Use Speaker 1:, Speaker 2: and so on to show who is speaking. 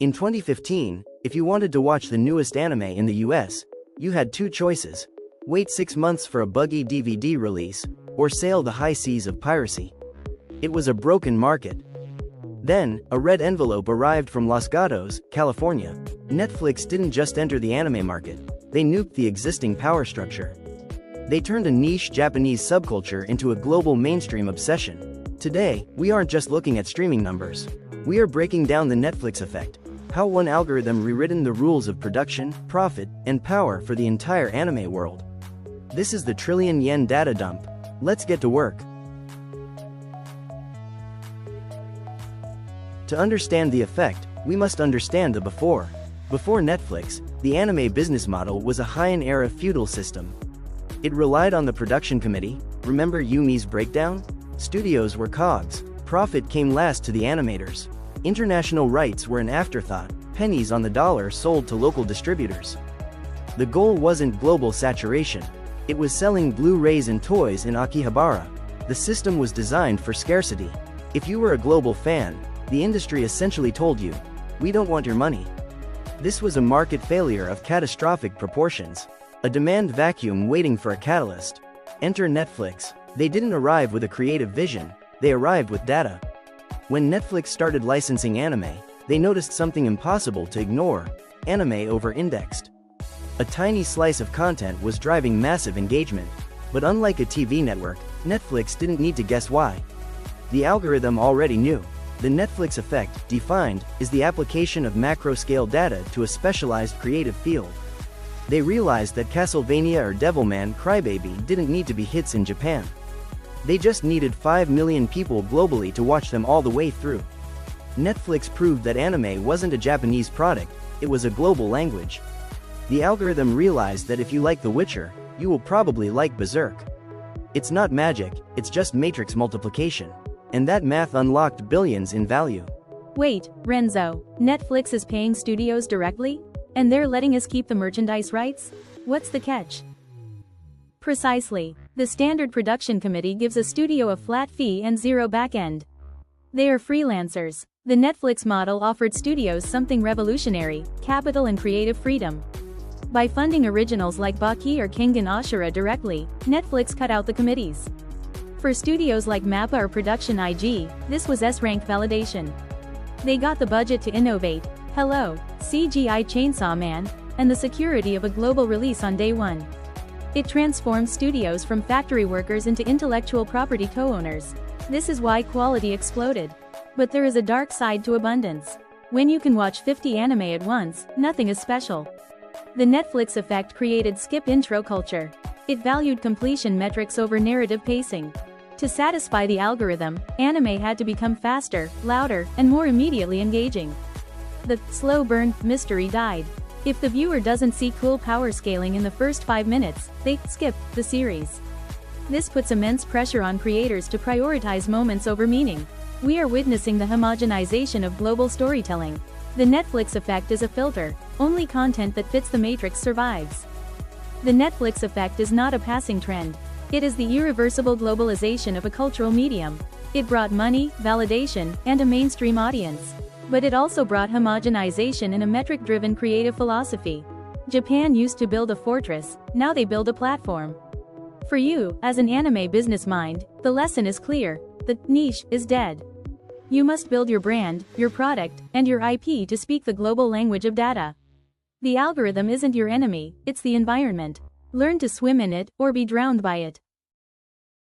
Speaker 1: In 2015, if you wanted to watch the newest anime in the US, you had two choices: wait 6 months for a buggy DVD release, or sail the high seas of piracy. It was a broken market. Then, a red envelope arrived from Los Gatos, California. Netflix didn't just enter the anime market, they nuked the existing power structure. They turned a niche Japanese subculture into a global mainstream obsession. Today, we aren't just looking at streaming numbers. We are breaking down the Netflix effect, how one algorithm rewritten the rules of production, profit, and power for the entire anime world. This is the trillion-yen data dump. Let's get to work. To understand the effect, we must understand the before. Before Netflix, the anime business model was a Heian-era feudal system. It relied on the production committee. Remember Yumi's breakdown? Studios were cogs. Profit came last to the animators. International rights were an afterthought, pennies on the dollar sold to local distributors. The goal wasn't global saturation. It was selling Blu-rays and toys in Akihabara. The system was designed for scarcity. If you were a global fan, the industry essentially told you, "We don't want your money." This was a market failure of catastrophic proportions. A demand vacuum waiting for a catalyst. Enter Netflix. They didn't arrive with a creative vision, they arrived with data. When Netflix started licensing anime, they noticed something impossible to ignore: anime over-indexed. A tiny slice of content was driving massive engagement. But unlike a TV network, Netflix didn't need to guess why. The algorithm already knew. The Netflix effect, defined, is the application of macro-scale data to a specialized creative field. They realized that Castlevania or Devilman Crybaby didn't need to be hits in Japan. They just needed 5 million people globally to watch them all the way through. Netflix proved that anime wasn't a Japanese product, it was a global language. The algorithm realized that if you like The Witcher, you will probably like Berserk. It's not magic, it's just matrix multiplication. And that math unlocked billions in value.
Speaker 2: Wait, Renzo, Netflix is paying studios directly? And they're letting us keep the merchandise rights? What's the catch? Precisely. The Standard Production Committee gives a studio a flat fee and zero back-end. They are freelancers. The Netflix model offered studios something revolutionary: capital and creative freedom. By funding originals like Baki or Kengan Ashura directly, Netflix cut out the committees. For studios like MAPPA or Production IG, this was S-rank validation. They got the budget to innovate, hello, CGI Chainsaw Man, and the security of a global release on day one. It transformed studios from factory workers into intellectual property co-owners. This is why quality exploded. But there is a dark side to abundance. When you can watch 50 anime at once, nothing is special. The Netflix effect created skip intro culture. It valued completion metrics over narrative pacing. To satisfy the algorithm, anime had to become faster, louder, and more immediately engaging. The slow burn mystery died. If the viewer doesn't see cool power scaling in the first 5 minutes, they skip the series. This puts immense pressure on creators to prioritize moments over meaning. We are witnessing the homogenization of global storytelling. The Netflix effect is a filter. Only content that fits the matrix survives. The Netflix effect is not a passing trend. It is the irreversible globalization of a cultural medium. It brought money, validation, and a mainstream audience. But it also brought homogenization and a metric-driven creative philosophy. Japan used to build a fortress, now they build a platform. For you, as an anime business mind, the lesson is clear: the niche is dead. You must build your brand, your product, and your IP to speak the global language of data. The algorithm isn't your enemy, it's the environment. Learn to swim in it, or be drowned by it.